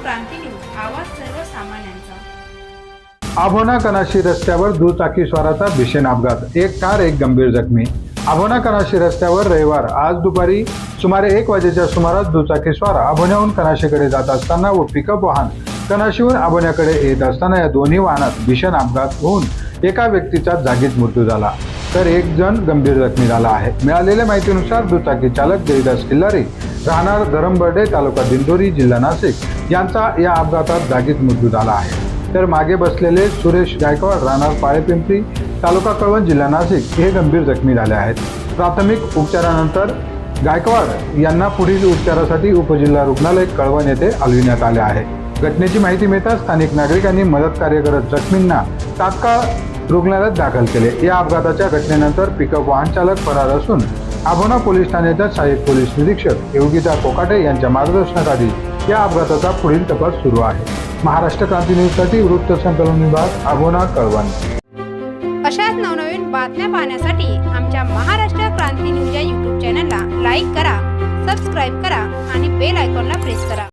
क्रांती news, आवाज सर्वसामान्यांचा। आभोना कनाशी रस्त्यावर दुचाकी स्वाराचा भीषण अपघात, एक कार एक गंभीर जखमी। आभोना कनाशी रस्त्यावर रविवार आज दुपारी सुमारे 1 वाजेच्या सुमारास दुचाकी स्वार आभोण्याहून कनाशीकडे जात असताना व पिकअप वाहन कनाशीहून आभोण्याकडे येत असताना या दोन्ही वाहनात भीषण अपघात होऊन एका व्यक्तीचा जागीच मृत्यू झाला, तर एक जण गंभीर जखमी झाला आहे। मिळालेल्या माहितीनुसार दुचाकी चालक देवीदास किल्लारी राहणार धरमबर्डे तालुका दिंडोरी जिल्हा नाशिक यांचा या अपघातात जागीच मृत्यू झाला आहे, तर मागे बसलेले सुरेश गायकवाड राहणार पाळेपिंपरी तालुका कळवण जिल्हा नाशिक हे गंभीर जखमी झाले आहेत। प्राथमिक उपचारानंतर गायकवाड यांना पुढील उपचारासाठी उपजिल्हा रुग्णालय कळवण येथे हलविण्यात आले आहे। घटनेची माहिती मिळताच स्थानिक नागरिकांनी मदत कार्य करत जखमींना तात्काळ रुग्णालयात दाखल केले। या अपघाताच्या घटनेनंतर पिकअप वाहन चालक फरार असून आभोना पोलीस ठाण्याच्या सहाय्यक पोलीस निरीक्षक योगिता कोकाटे यांच्या मार्गदर्शनाखाली या अपघाताचा पुढील तपास सुरू आहे। महाराष्ट्र क्रांती न्यूजसाठी वृत्त संकलन विभाग, आभोना, कळवण। अशाच नवनवीन बातम्या पाहण्यासाठी आमच्या महाराष्ट्र क्रांती न्यूज या YouTube चॅनलला लाईक करा, सबस्क्राईब करा आणि बेल आयकॉनला प्रेस करा।